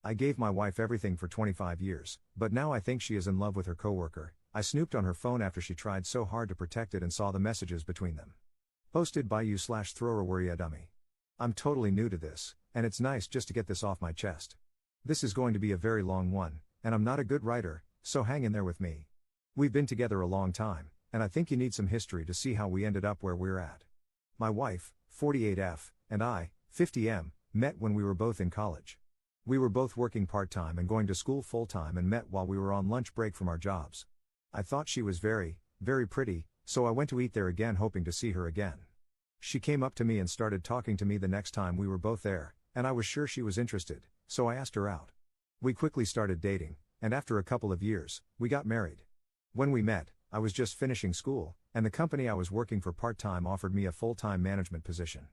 I gave my wife everything for 25 years, but now I think she is in love with her coworker. I snooped on her phone after she tried so hard to protect it and saw the messages between them. Posted by you/thrower dummy. I'm totally new to this, and it's nice just to get this off my chest. This is going to be a very long one, and I'm not a good writer, so hang in there with me. We've been together a long time, and I think you need some history to see how we ended up where we're at. My wife, 48F, and I, 50M, met when we were both in college. We were both working part-time and going to school full-time and met while we were on lunch break from our jobs. I thought she was very, very pretty, so I went to eat there again hoping to see her again. She came up to me and started talking to me the next time we were both there, and I was sure she was interested, so I asked her out. We quickly started dating, and after a couple of years, we got married. When we met, I was just finishing school, and the company I was working for part-time offered me a full-time management position.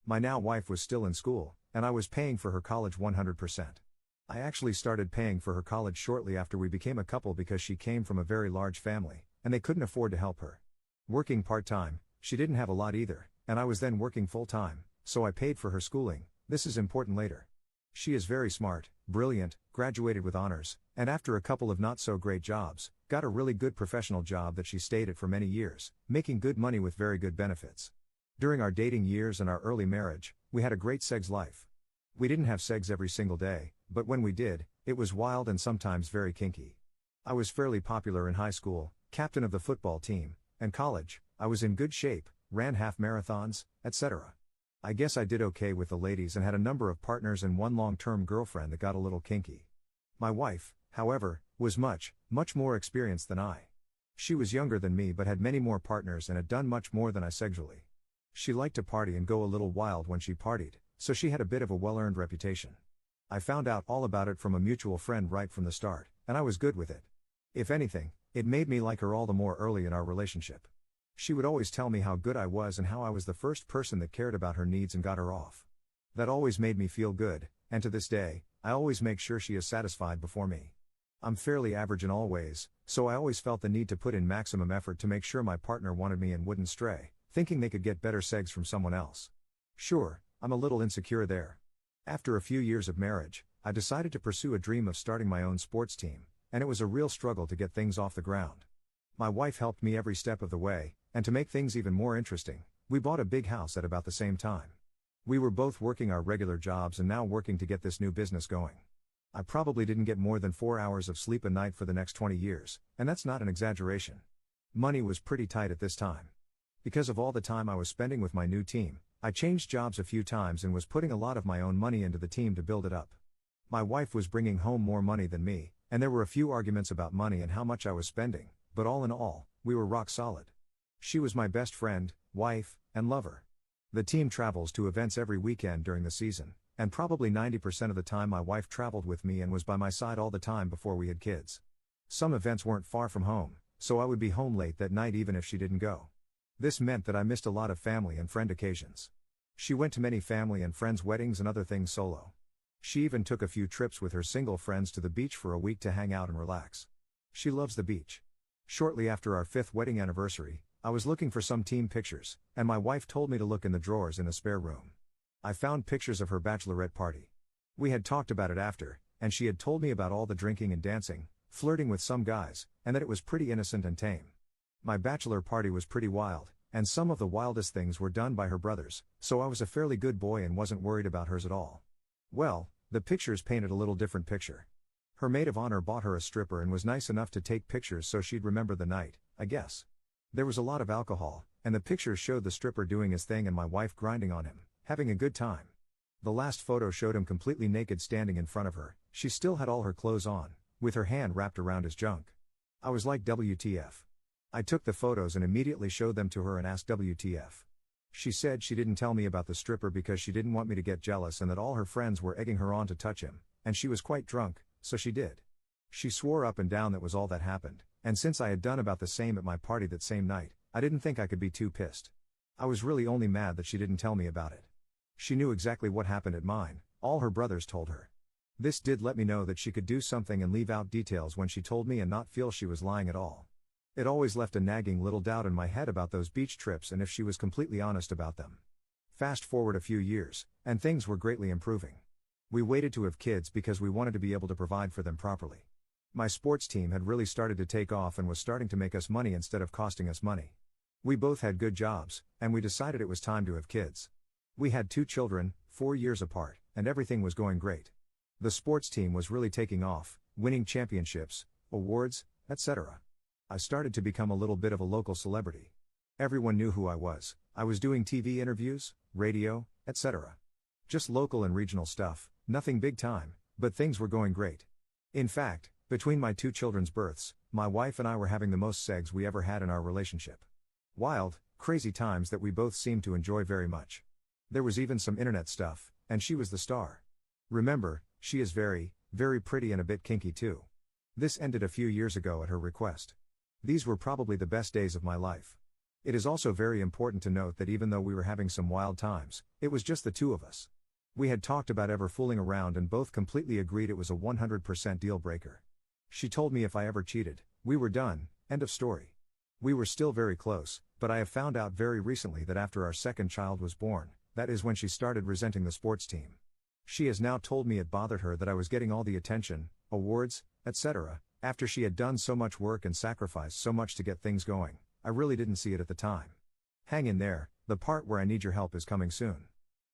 My now wife was still in school, and I was paying for her college 100%. I actually started paying for her college shortly after we became a couple because she came from a very large family, and they couldn't afford to help her. Working part-time, she didn't have a lot either, and I was then working full-time, so I paid for her schooling. This is important later. She is very smart, brilliant, graduated with honors, and after a couple of not-so-great jobs, got a really good professional job that she stayed at for many years, making good money with very good benefits. During our dating years and our early marriage, we had a great sex life. We didn't have sex every single day, but when we did, it was wild and sometimes very kinky. I was fairly popular in high school, captain of the football team, and college. I was in good shape, ran half marathons, etc. I guess I did okay with the ladies and had a number of partners and one long-term girlfriend that got a little kinky. My wife, however, was much, much more experienced than I. She was younger than me but had many more partners and had done much more than I sexually. She liked to party and go a little wild when she partied, so she had a bit of a well-earned reputation. I found out all about it from a mutual friend right from the start, and I was good with it. If anything, it made me like her all the more early in our relationship. She would always tell me how good I was and how I was the first person that cared about her needs and got her off. That always made me feel good, and to this day, I always make sure she is satisfied before me. I'm fairly average in all ways, so I always felt the need to put in maximum effort to make sure my partner wanted me and wouldn't stray, thinking they could get better sex from someone else. Sure, I'm a little insecure there. After a few years of marriage, I decided to pursue a dream of starting my own sports team, and it was a real struggle to get things off the ground. My wife helped me every step of the way, and to make things even more interesting, we bought a big house at about the same time. We were both working our regular jobs and now working to get this new business going. I probably didn't get more than 4 hours of sleep a night for the next 20 years, and that's not an exaggeration. Money was pretty tight at this time. Because of all the time I was spending with my new team, I changed jobs a few times and was putting a lot of my own money into the team to build it up. My wife was bringing home more money than me, and there were a few arguments about money and how much I was spending, but all in all, we were rock solid. She was my best friend, wife, and lover. The team travels to events every weekend during the season, and probably 90% of the time my wife traveled with me and was by my side all the time before we had kids. Some events weren't far from home, so I would be home late that night even if she didn't go. This meant that I missed a lot of family and friend occasions. She went to many family and friends' weddings and other things solo. She even took a few trips with her single friends to the beach for a week to hang out and relax. She loves the beach. Shortly after our 5th wedding anniversary, I was looking for some team pictures, and my wife told me to look in the drawers in a spare room. I found pictures of her bachelorette party. We had talked about it after, and she had told me about all the drinking and dancing, flirting with some guys, and that it was pretty innocent and tame. My bachelor party was pretty wild, and some of the wildest things were done by her brothers, so I was a fairly good boy and wasn't worried about hers at all. Well, the pictures painted a little different picture. Her maid of honor bought her a stripper and was nice enough to take pictures so she'd remember the night, I guess. There was a lot of alcohol, and the pictures showed the stripper doing his thing and my wife grinding on him, having a good time. The last photo showed him completely naked standing in front of her. She still had all her clothes on, with her hand wrapped around his junk. I was like, WTF. I took the photos and immediately showed them to her and asked WTF. She said she didn't tell me about the stripper because she didn't want me to get jealous and that all her friends were egging her on to touch him, and she was quite drunk, so she did. She swore up and down that was all that happened, and since I had done about the same at my party that same night, I didn't think I could be too pissed. I was really only mad that she didn't tell me about it. She knew exactly what happened at mine, all her brothers told her. This did let me know that she could do something and leave out details when she told me and not feel she was lying at all. It always left a nagging little doubt in my head about those beach trips and if she was completely honest about them. Fast forward a few years, and things were greatly improving. We waited to have kids because we wanted to be able to provide for them properly. My sports team had really started to take off and was starting to make us money instead of costing us money. We both had good jobs, and we decided it was time to have kids. We had 2 children, 4 years apart, and everything was going great. The sports team was really taking off, winning championships, awards, etc. I started to become a little bit of a local celebrity. Everyone knew who I was doing TV interviews, radio, etc. Just local and regional stuff, nothing big time, but things were going great. In fact, between my 2 children's births, my wife and I were having the most sex we ever had in our relationship. Wild, crazy times that we both seemed to enjoy very much. There was even some internet stuff, and she was the star. Remember, she is very, very pretty and a bit kinky too. This ended a few years ago at her request. These were probably the best days of my life. It is also very important to note that even though we were having some wild times, it was just the 2 of us. We had talked about ever fooling around and both completely agreed it was a 100% deal breaker. She told me if I ever cheated, we were done, end of story. We were still very close, but I have found out very recently that after our second child was born, that is when she started resenting the sports team. She has now told me it bothered her that I was getting all the attention, awards, etc., after she had done so much work and sacrificed so much to get things going. I really didn't see it at the time. Hang in there, the part where I need your help is coming soon.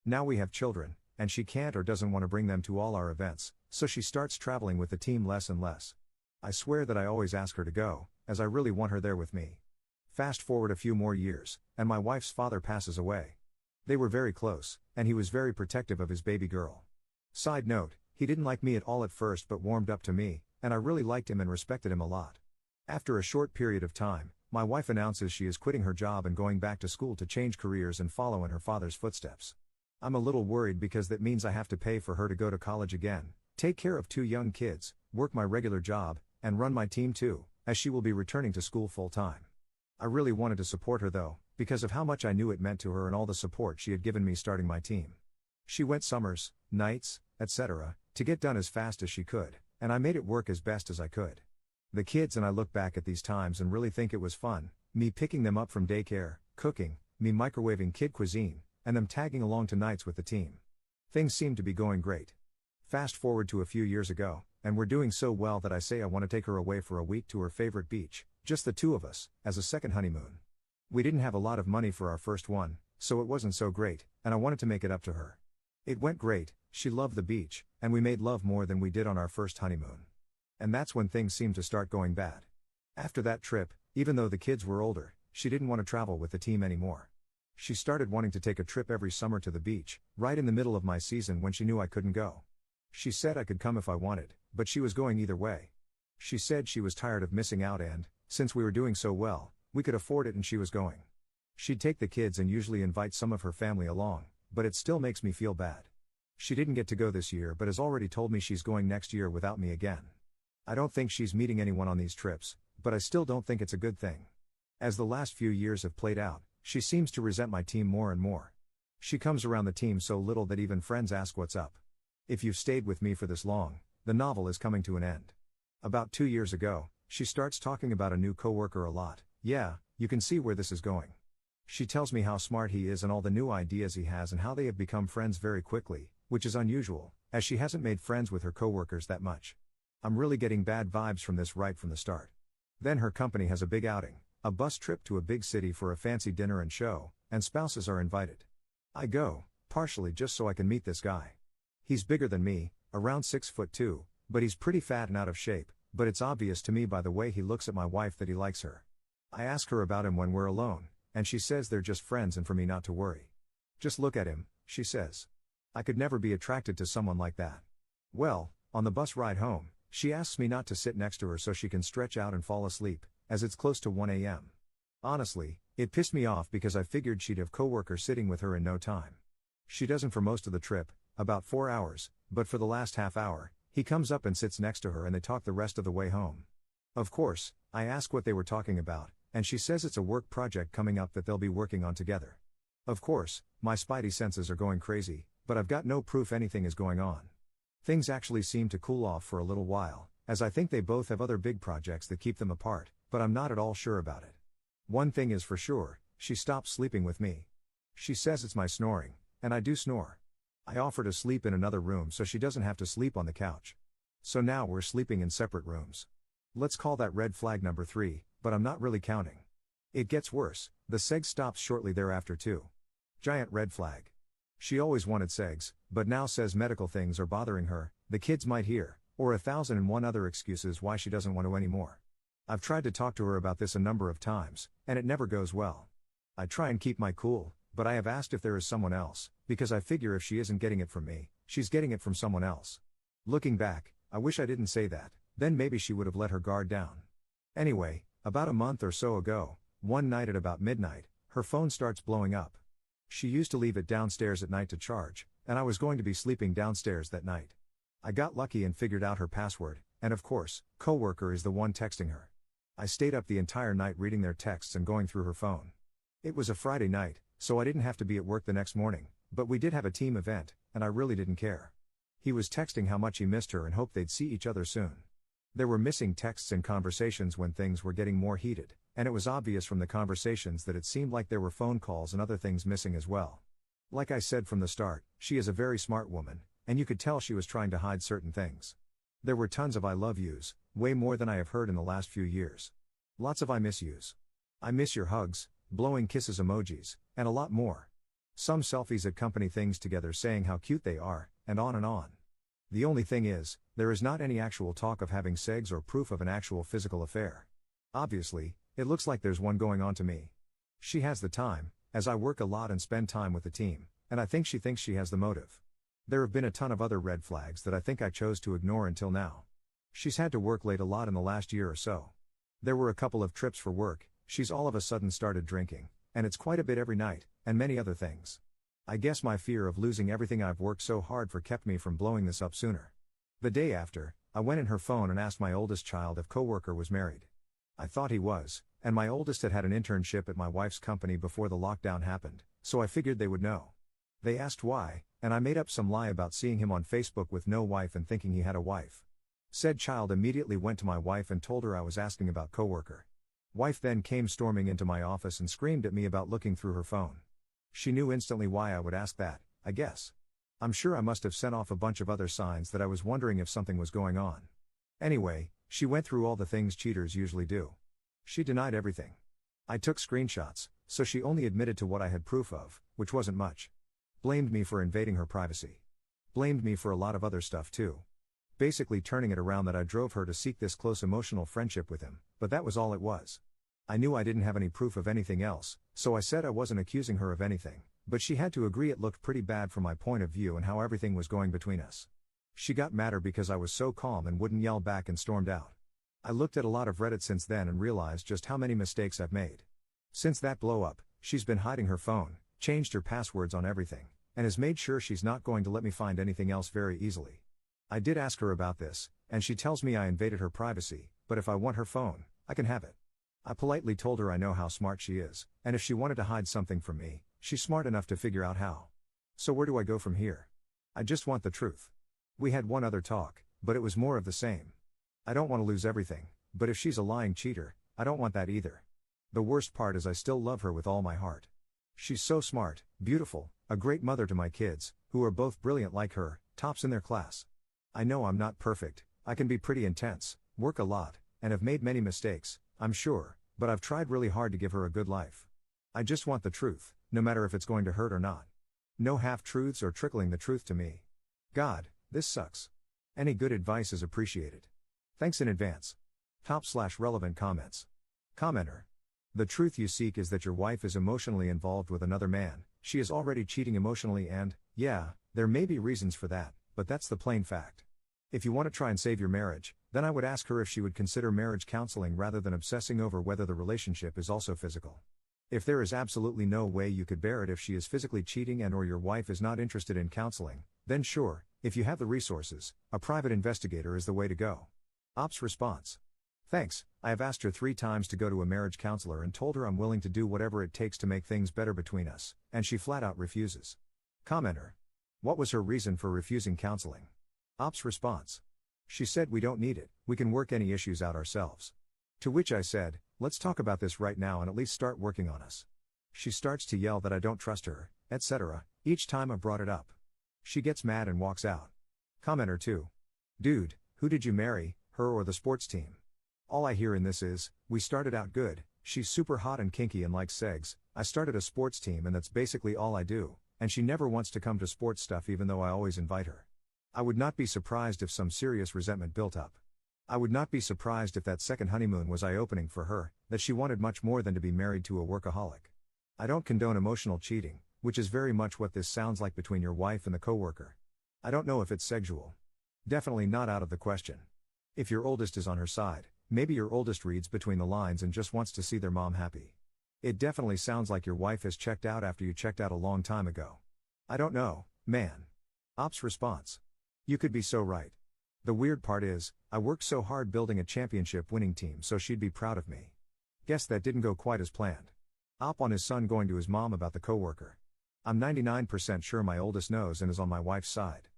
Now we have children, and she can't or doesn't want to bring them to all our events, so she starts traveling with the team less and less. I swear that I always ask her to go, as I really want her there with me. Fast forward a few more years, and my wife's father passes away. They were very close, and he was very protective of his baby girl. Side note, he didn't like me at all at first but warmed up to me, and I really liked him and respected him a lot. After a short period of time, my wife announces she is quitting her job and going back to school to change careers and follow in her father's footsteps. I'm a little worried because that means I have to pay for her to go to college again, take care of 2 young kids, work my regular job, and run my team too, as she will be returning to school full time. I really wanted to support her though, because of how much I knew it meant to her and all the support she had given me starting my team. She went summers, nights, etc., to get done as fast as she could, and I made it work as best as I could. The kids and I look back at these times and really think it was fun, me picking them up from daycare, cooking, me microwaving kid cuisine, and them tagging along to nights with the team. Things seemed to be going great. Fast forward to a few years ago, and we're doing so well that I say I want to take her away for a week to her favorite beach, just the 2 of us, as a second honeymoon. We didn't have a lot of money for our first one, so it wasn't so great, and I wanted to make it up to her. It went great, she loved the beach, and we made love more than we did on our first honeymoon. And that's when things seemed to start going bad. After that trip, even though the kids were older, she didn't want to travel with the team anymore. She started wanting to take a trip every summer to the beach, right in the middle of my season when she knew I couldn't go. She said I could come if I wanted, but she was going either way. She said she was tired of missing out and, since we were doing so well, we could afford it and she was going. She'd take the kids and usually invite some of her family along, but it still makes me feel bad. She didn't get to go this year but has already told me she's going next year without me again. I don't think she's meeting anyone on these trips, but I still don't think it's a good thing. As the last few years have played out, she seems to resent my team more and more. She comes around the team so little that even friends ask what's up. If you've stayed with me for this long, the novel is coming to an end. About 2 years ago, she starts talking about a new coworker a lot. Yeah, you can see where this is going. She tells me how smart he is and all the new ideas he has and how they have become friends very quickly, which is unusual, as she hasn't made friends with her coworkers that much. I'm really getting bad vibes from this right from the start. Then her company has a big outing, a bus trip to a big city for a fancy dinner and show, and spouses are invited. I go, partially just so I can meet this guy. He's bigger than me, around 6'2", but he's pretty fat and out of shape, but it's obvious to me by the way he looks at my wife that he likes her. I ask her about him when we're alone, and she says they're just friends and for me not to worry. Just look at him, she says. I could never be attracted to someone like that. Well, on the bus ride home, she asks me not to sit next to her so she can stretch out and fall asleep, as it's close to 1 a.m. Honestly, it pissed me off because I figured she'd have coworkers sitting with her in no time. She doesn't for most of the trip, about 4 hours, but for the last half hour, he comes up and sits next to her and they talk the rest of the way home. Of course, I ask what they were talking about, and she says it's a work project coming up that they'll be working on together. Of course, my spidey senses are going crazy, but I've got no proof anything is going on. Things actually seem to cool off for a little while, as I think they both have other big projects that keep them apart, but I'm not at all sure about it. One thing is for sure, she stopped sleeping with me. She says it's my snoring, and I do snore. I offer to sleep in another room so she doesn't have to sleep on the couch. So now we're sleeping in separate rooms. Let's call that red flag number 3, but I'm not really counting. It gets worse, the sex stops shortly thereafter too. Giant red flag. She always wanted sex, but now says medical things are bothering her, the kids might hear, or 1,001 other excuses why she doesn't want to anymore. I've tried to talk to her about this a number of times, and it never goes well. I try and keep my cool, but I have asked if there is someone else, because I figure if she isn't getting it from me, she's getting it from someone else. Looking back, I wish I didn't say that, then maybe she would have let her guard down. Anyway, about a month or so ago, one night at about midnight, her phone starts blowing up. She used to leave it downstairs at night to charge, and I was going to be sleeping downstairs that night. I got lucky and figured out her password, and of course, coworker is the one texting her. I stayed up the entire night reading their texts and going through her phone. It was a Friday night, so I didn't have to be at work the next morning, but we did have a team event, and I really didn't care. He was texting how much he missed her and hoped they'd see each other soon. There were missing texts and conversations when things were getting more heated, and it was obvious from the conversations that it seemed like there were phone calls and other things missing as well. Like I said from the start, she is a very smart woman, and you could tell she was trying to hide certain things. There were tons of I love yous, way more than I have heard in the last few years. Lots of I miss yous. I miss your hugs, blowing kisses emojis, and a lot more. Some selfies at company things together saying how cute they are, and on and on. The only thing is, there is not any actual talk of having sex or proof of an actual physical affair. Obviously, it looks like there's one going on to me. She has the time, as I work a lot and spend time with the team, and I think she thinks she has the motive. There have been a ton of other red flags that I think I chose to ignore until now. She's had to work late a lot in the last year or so. There were a couple of trips for work, she's all of a sudden started drinking, and it's quite a bit every night, and many other things. I guess my fear of losing everything I've worked so hard for kept me from blowing this up sooner. The day after, I went in her phone and asked my oldest child if coworker was married. I thought he was, and my oldest had an internship at my wife's company before the lockdown happened, so I figured they would know. They asked why, and I made up some lie about seeing him on Facebook with no wife and thinking he had a wife. Said child immediately went to my wife and told her I was asking about coworker. Wife then came storming into my office and screamed at me about looking through her phone. She knew instantly why I would ask that, I guess. I'm sure I must have sent off a bunch of other signs that I was wondering if something was going on. Anyway, she went through all the things cheaters usually do. She denied everything. I took screenshots, so she only admitted to what I had proof of, which wasn't much. Blamed me for invading her privacy. Blamed me for a lot of other stuff too. Basically turning it around that I drove her to seek this close emotional friendship with him, but that was all it was. I knew I didn't have any proof of anything else, so I said I wasn't accusing her of anything, but she had to agree it looked pretty bad from my point of view and how everything was going between us. She got madder because I was so calm and wouldn't yell back and stormed out. I looked at a lot of Reddit since then and realized just how many mistakes I've made. Since that blow up, she's been hiding her phone, changed her passwords on everything, and has made sure she's not going to let me find anything else very easily. I did ask her about this, and she tells me I invaded her privacy, but if I want her phone, I can have it. I politely told her I know how smart she is, and if she wanted to hide something from me, she's smart enough to figure out how. So where do I go from here? I just want the truth. We had one other talk, but it was more of the same. I don't want to lose everything, but if she's a lying cheater, I don't want that either. The worst part is I still love her with all my heart. She's so smart, beautiful, a great mother to my kids, who are both brilliant like her, tops in their class. I know I'm not perfect, I can be pretty intense, work a lot, and have made many mistakes, I'm sure, but I've tried really hard to give her a good life. I just want the truth, no matter if it's going to hurt or not. No half-truths or trickling the truth to me. God, this sucks. Any good advice is appreciated. Thanks in advance. _relevant comments. Commenter. The truth you seek is that your wife is emotionally involved with another man, she is already cheating emotionally and, yeah, there may be reasons for that, but that's the plain fact. If you want to try and save your marriage, then I would ask her if she would consider marriage counseling rather than obsessing over whether the relationship is also physical. If there is absolutely no way you could bear it if she is physically cheating and or your wife is not interested in counseling, then sure, if you have the resources, a private investigator is the way to go. Ops response. Thanks, I have asked her 3 times to go to a marriage counselor and told her I'm willing to do whatever it takes to make things better between us, and she flat out refuses. Commenter. What was her reason for refusing counseling? Ops response. She said we don't need it, we can work any issues out ourselves. To which I said, let's talk about this right now and at least start working on us. She starts to yell that I don't trust her, etc., each time I brought it up. She gets mad and walks out. Commenter 2. Dude, who did you marry, her or the sports team? All I hear in this is, we started out good, she's super hot and kinky and likes segs, I started a sports team and that's basically all I do, and she never wants to come to sports stuff even though I always invite her. I would not be surprised if some serious resentment built up. I would not be surprised if that second honeymoon was eye-opening for her, that she wanted much more than to be married to a workaholic. I don't condone emotional cheating, which is very much what this sounds like between your wife and the coworker. I don't know if it's sexual. Definitely not out of the question. If your oldest is on her side, maybe your oldest reads between the lines and just wants to see their mom happy. It definitely sounds like your wife has checked out after you checked out a long time ago. I don't know, man. Ops response. You could be so right. The weird part is, I worked so hard building a championship winning team so she'd be proud of me. Guess that didn't go quite as planned. Op on his son going to his mom about the coworker. I'm 99% sure my oldest knows and is on my wife's side.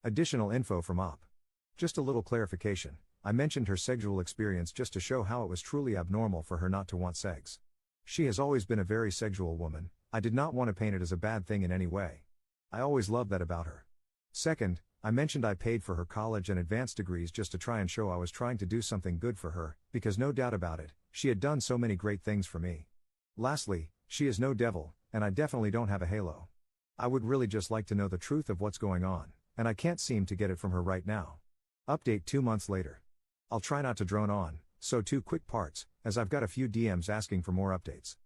Additional info from Op. Just a little clarification, I mentioned her sexual experience just to show how it was truly abnormal for her not to want sex. She has always been a very sexual woman, I did not want to paint it as a bad thing in any way. I always loved that about her. Second, I mentioned I paid for her college and advanced degrees just to try and show I was trying to do something good for her, because no doubt about it, she had done so many great things for me. Lastly, she is no devil, and I definitely don't have a halo. I would really just like to know the truth of what's going on, and I can't seem to get it from her right now. Update 2 months later. I'll try not to drone on, so 2 quick parts, as I've got a few DMs asking for more updates.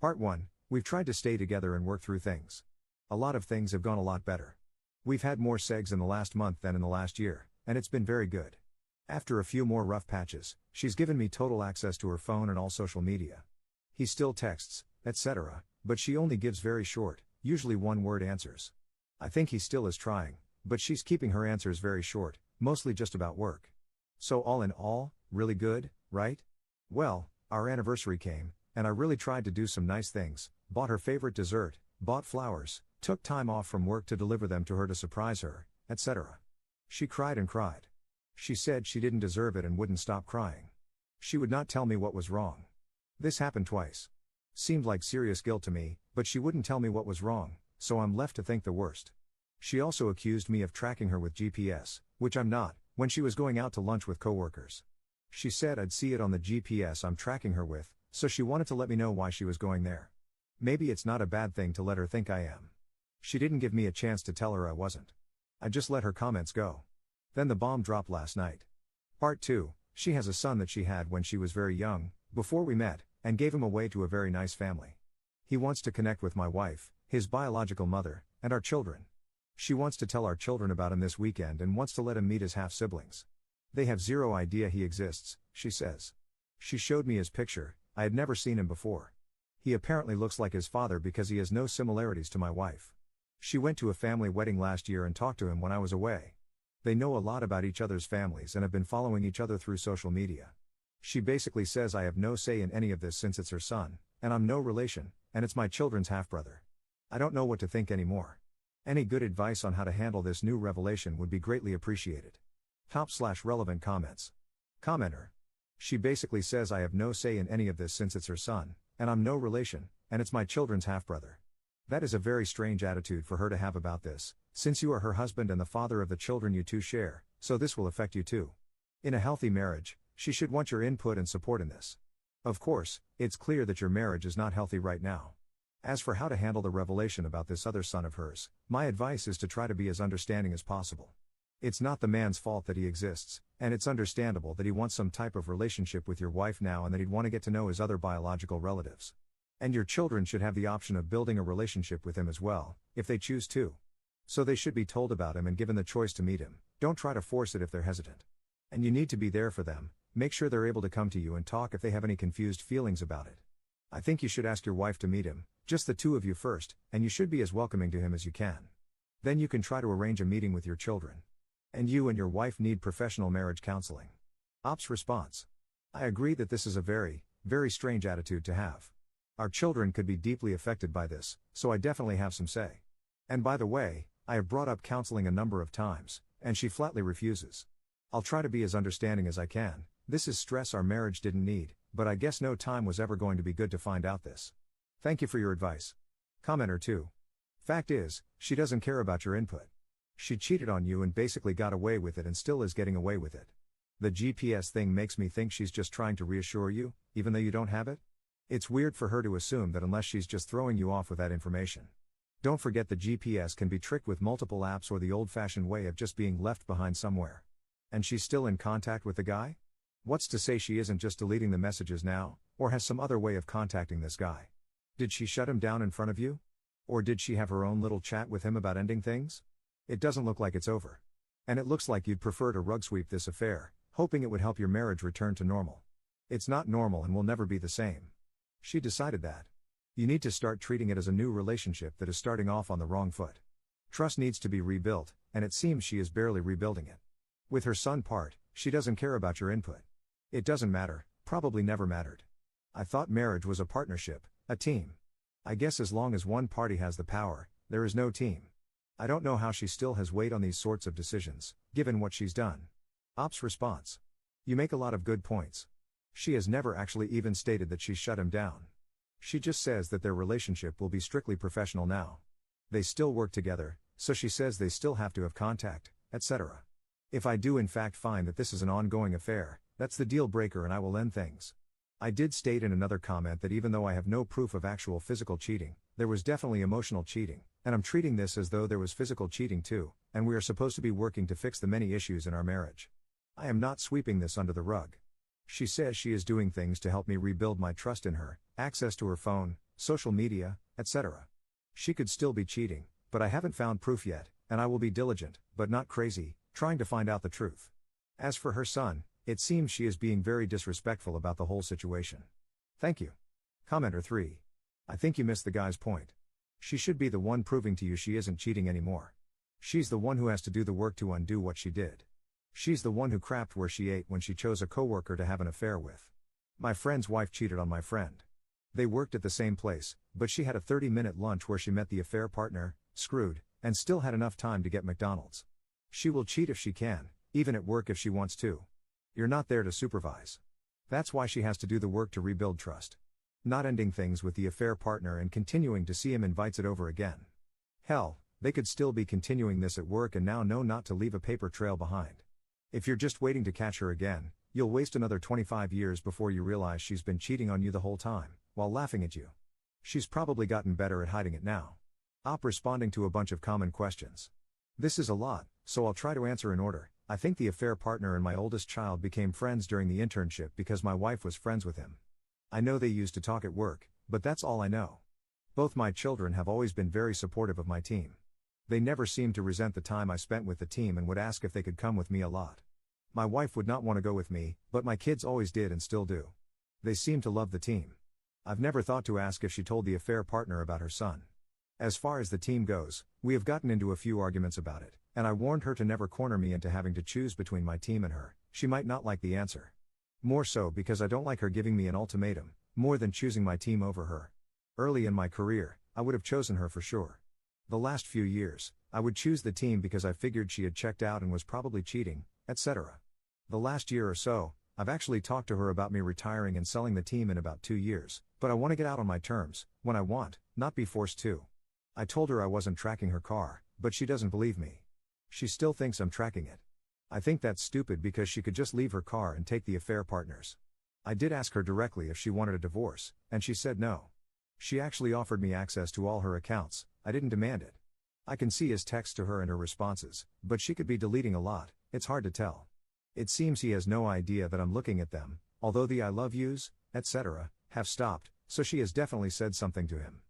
Part 1, we've tried to stay together and work through things. A lot of things have gone a lot better. We've had more segs in the last month than in the last year, and it's been very good. After a few more rough patches, she's given me total access to her phone and all social media. He still texts, etc., but she only gives very short, usually one-word answers. I think he still is trying, but she's keeping her answers very short, mostly just about work. So all in all, really good, right? Well, our anniversary came, and I really tried to do some nice things, bought her favorite dessert, bought flowers, took time off from work to deliver them to her to surprise her, etc. She cried and cried. She said she didn't deserve it and wouldn't stop crying. She would not tell me what was wrong. This happened twice. Seemed like serious guilt to me, but she wouldn't tell me what was wrong, so I'm left to think the worst. She also accused me of tracking her with GPS, which I'm not, when she was going out to lunch with coworkers. She said I'd see it on the GPS I'm tracking her with, so she wanted to let me know why she was going there. Maybe it's not a bad thing to let her think I am. She didn't give me a chance to tell her I wasn't. I just let her comments go. Then the bomb dropped last night. Part 2, she has a son that she had when she was very young, before we met, and gave him away to a very nice family. He wants to connect with my wife, his biological mother, and our children. She wants to tell our children about him this weekend and wants to let him meet his half-siblings. They have zero idea he exists, she says. She showed me his picture, I had never seen him before. He apparently looks like his father because he has no similarities to my wife. She went to a family wedding last year and talked to him when I was away. They know a lot about each other's families and have been following each other through social media. She basically says I have no say in any of this since it's her son, and I'm no relation, and it's my children's half-brother. I don't know what to think anymore. Any good advice on how to handle this new revelation would be greatly appreciated. Top/relevant comments. Commenter. She basically says I have no say in any of this since it's her son, and I'm no relation, and it's my children's half-brother. That is a very strange attitude for her to have about this, since you are her husband and the father of the children you two share, so this will affect you too. In a healthy marriage, she should want your input and support in this. Of course, it's clear that your marriage is not healthy right now. As for how to handle the revelation about this other son of hers, my advice is to try to be as understanding as possible. It's not the man's fault that he exists, and it's understandable that he wants some type of relationship with your wife now and that he'd want to get to know his other biological relatives. And your children should have the option of building a relationship with him as well, if they choose to. So they should be told about him and given the choice to meet him, don't try to force it if they're hesitant. And you need to be there for them, make sure they're able to come to you and talk if they have any confused feelings about it. I think you should ask your wife to meet him, just the two of you first, and you should be as welcoming to him as you can. Then you can try to arrange a meeting with your children. And you and your wife need professional marriage counseling. Ops response. I agree that this is a very, very strange attitude to have. Our children could be deeply affected by this, so I definitely have some say. And by the way, I have brought up counseling a number of times, and she flatly refuses. I'll try to be as understanding as I can. This is stress our marriage didn't need, but I guess no time was ever going to be good to find out this. Thank you for your advice. Commenter 2. Fact is, she doesn't care about your input. She cheated on you and basically got away with it and still is getting away with it. The GPS thing makes me think she's just trying to reassure you, even though you don't have it. It's weird for her to assume that unless she's just throwing you off with that information. Don't forget the GPS can be tricked with multiple apps or the old-fashioned way of just being left behind somewhere. And she's still in contact with the guy? What's to say she isn't just deleting the messages now, or has some other way of contacting this guy? Did she shut him down in front of you? Or did she have her own little chat with him about ending things? It doesn't look like it's over. And it looks like you'd prefer to rug sweep this affair, hoping it would help your marriage return to normal. It's not normal and will never be the same. She decided that. You need to start treating it as a new relationship that is starting off on the wrong foot. Trust needs to be rebuilt, and it seems she is barely rebuilding it. With her son part, she doesn't care about your input. It doesn't matter, probably never mattered. I thought marriage was a partnership, a team. I guess as long as one party has the power, there is no team. I don't know how she still has weight on these sorts of decisions, given what she's done. Ops response. You make a lot of good points. She has never actually even stated that she shut him down. She just says that their relationship will be strictly professional now. They still work together, so she says they still have to have contact, etc. If I do in fact find that this is an ongoing affair, that's the deal breaker and I will end things. I did state in another comment that even though I have no proof of actual physical cheating, there was definitely emotional cheating, and I'm treating this as though there was physical cheating too, and we are supposed to be working to fix the many issues in our marriage. I am not sweeping this under the rug. She says she is doing things to help me rebuild my trust in her, access to her phone, social media, etc. She could still be cheating, but I haven't found proof yet, and I will be diligent, but not crazy, trying to find out the truth. As for her son, it seems she is being very disrespectful about the whole situation. Thank you. Commenter 3. I think you missed the guy's point. She should be the one proving to you she isn't cheating anymore. She's the one who has to do the work to undo what she did. She's the one who crapped where she ate when she chose a coworker to have an affair with. My friend's wife cheated on my friend. They worked at the same place, but she had a 30-minute lunch where she met the affair partner, screwed, and still had enough time to get McDonald's. She will cheat if she can, even at work if she wants to. You're not there to supervise. That's why she has to do the work to rebuild trust. Not ending things with the affair partner and continuing to see him invites it over again. Hell, they could still be continuing this at work and now know not to leave a paper trail behind. If you're just waiting to catch her again, you'll waste another 25 years before you realize she's been cheating on you the whole time, while laughing at you. She's probably gotten better at hiding it now. Op responding to a bunch of common questions. This is a lot, so I'll try to answer in order. I think the affair partner and my oldest child became friends during the internship because my wife was friends with him. I know they used to talk at work, but that's all I know. Both my children have always been very supportive of my team. They never seemed to resent the time I spent with the team and would ask if they could come with me a lot. My wife would not want to go with me, but my kids always did and still do. They seem to love the team. I've never thought to ask if she told the affair partner about her son. As far as the team goes, we have gotten into a few arguments about it, and I warned her to never corner me into having to choose between my team and her. She might not like the answer. More so because I don't like her giving me an ultimatum, more than choosing my team over her. Early in my career, I would have chosen her for sure. The last few years, I would choose the team because I figured she had checked out and was probably cheating, etc. The last year or so, I've actually talked to her about me retiring and selling the team in about 2 years, but I want to get out on my terms, when I want, not be forced to. I told her I wasn't tracking her car, but she doesn't believe me. She still thinks I'm tracking it. I think that's stupid because she could just leave her car and take the affair partners. I did ask her directly if she wanted a divorce, and she said no. She actually offered me access to all her accounts. I didn't demand it. I can see his texts to her and her responses, but she could be deleting a lot, it's hard to tell. It seems he has no idea that I'm looking at them, although the I love yous, etc., have stopped, so she has definitely said something to him.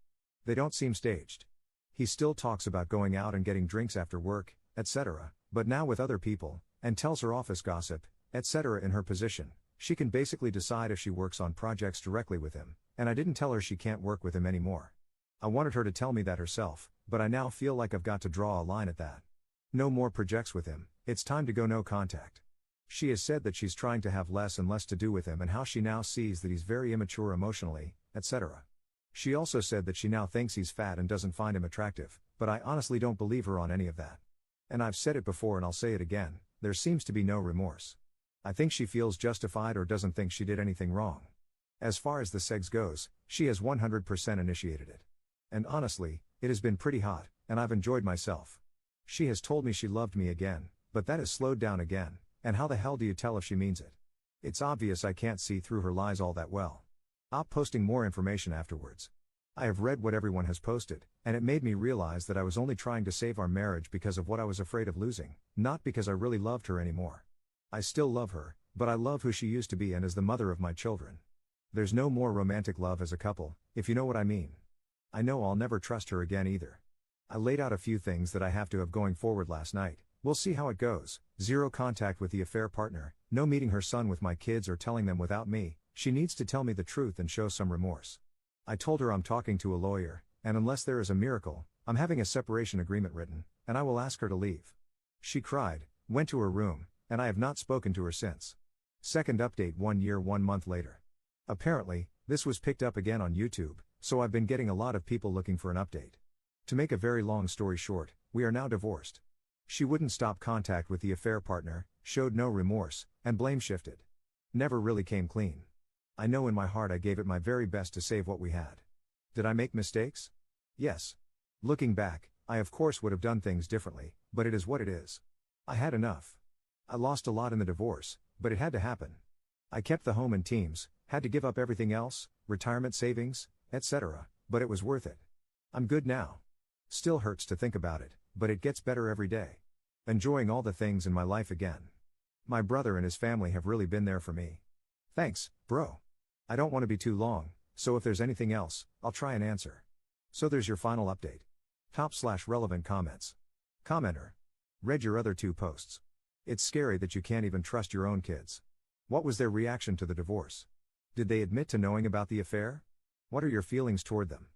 They don't seem staged. He still talks about going out and getting drinks after work, etc., but now with other people, and tells her office gossip, etc. In her position, she can basically decide if she works on projects directly with him, and I didn't tell her she can't work with him anymore. I wanted her to tell me that herself, but I now feel like I've got to draw a line at that. No more projects with him, it's time to go no contact. She has said that she's trying to have less and less to do with him and how she now sees that he's very immature emotionally, etc. She also said that she now thinks he's fat and doesn't find him attractive, but I honestly don't believe her on any of that. And I've said it before and I'll say it again, there seems to be no remorse. I think she feels justified or doesn't think she did anything wrong. As far as the sex goes, she has 100% initiated it. And honestly, it has been pretty hot, and I've enjoyed myself. She has told me she loved me again, but that has slowed down again, and how the hell do you tell if she means it? It's obvious I can't see through her lies all that well. Posting more information afterwards. I have read what everyone has posted, and it made me realize that I was only trying to save our marriage because of what I was afraid of losing, not because I really loved her anymore. I still love her, but I love who she used to be and is the mother of my children. There's no more romantic love as a couple, if you know what I mean. I know I'll never trust her again either. I laid out a few things that I have to have going forward last night. We'll see how it goes. 0 contact with the affair partner, no meeting her son with my kids or telling them without me. She needs to tell me the truth and show some remorse. I told her I'm talking to a lawyer, and unless there is a miracle, I'm having a separation agreement written, and I will ask her to leave. She cried, went to her room, and I have not spoken to her since. Second update 1 year 1 month later. Apparently, this was picked up again on YouTube, so I've been getting a lot of people looking for an update. To make a very long story short, we are now divorced. She wouldn't stop contact with the affair partner, showed no remorse, and blame shifted. Never really came clean. I know in my heart I gave it my very best to save what we had. Did I make mistakes? Yes. Looking back, I of course would have done things differently, but it is what it is. I had enough. I lost a lot in the divorce, but it had to happen. I kept the home and teams, had to give up everything else, retirement savings, etc., but it was worth it. I'm good now. Still hurts to think about it, but it gets better every day. Enjoying all the things in my life again. My brother and his family have really been there for me. Thanks, bro. I don't want to be too long, so if there's anything else, I'll try and answer. So there's your final update. Top/relevant comments. Commenter. Read your other 2 posts. It's scary that you can't even trust your own kids. What was their reaction to the divorce? Did they admit to knowing about the affair? What are your feelings toward them?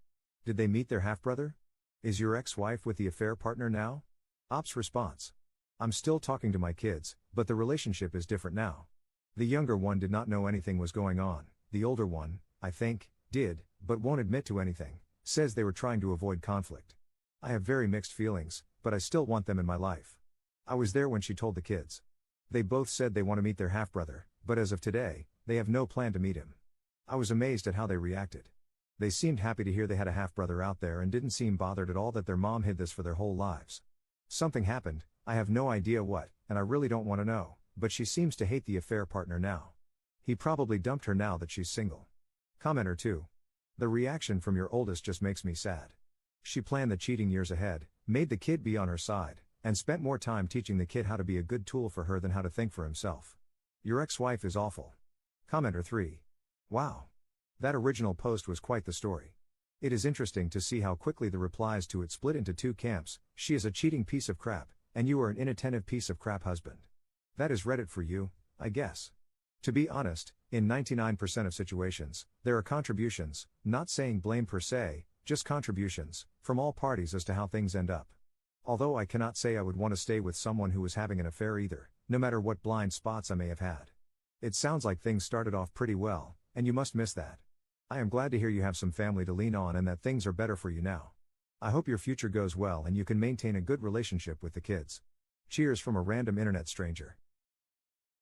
Did they meet their half-brother? Is your ex-wife with the affair partner now? Op's response. I'm still talking to my kids, but the relationship is different now. The younger one did not know anything was going on. The older one, I think, did, but won't admit to anything, says they were trying to avoid conflict. I have very mixed feelings, but I still want them in my life. I was there when she told the kids. They both said they want to meet their half-brother, but as of today, they have no plan to meet him. I was amazed at how they reacted. They seemed happy to hear they had a half-brother out there and didn't seem bothered at all that their mom hid this for their whole lives. Something happened, I have no idea what, and I really don't want to know, but she seems to hate the affair partner now. He probably dumped her now that she's single. Commenter 2. The reaction from your oldest just makes me sad. She planned the cheating years ahead, made the kid be on her side, and spent more time teaching the kid how to be a good tool for her than how to think for himself. Your ex-wife is awful. Commenter 3. Wow. That original post was quite the story. It is interesting to see how quickly the replies to it split into 2 camps. She is a cheating piece of crap, and you are an inattentive piece of crap husband. That is Reddit for you, I guess. To be honest, in 99% of situations, there are contributions, not saying blame per se, just contributions, from all parties as to how things end up. Although I cannot say I would want to stay with someone who was having an affair either, no matter what blind spots I may have had. It sounds like things started off pretty well, and you must miss that. I am glad to hear you have some family to lean on and that things are better for you now. I hope your future goes well and you can maintain a good relationship with the kids. Cheers from a random internet stranger.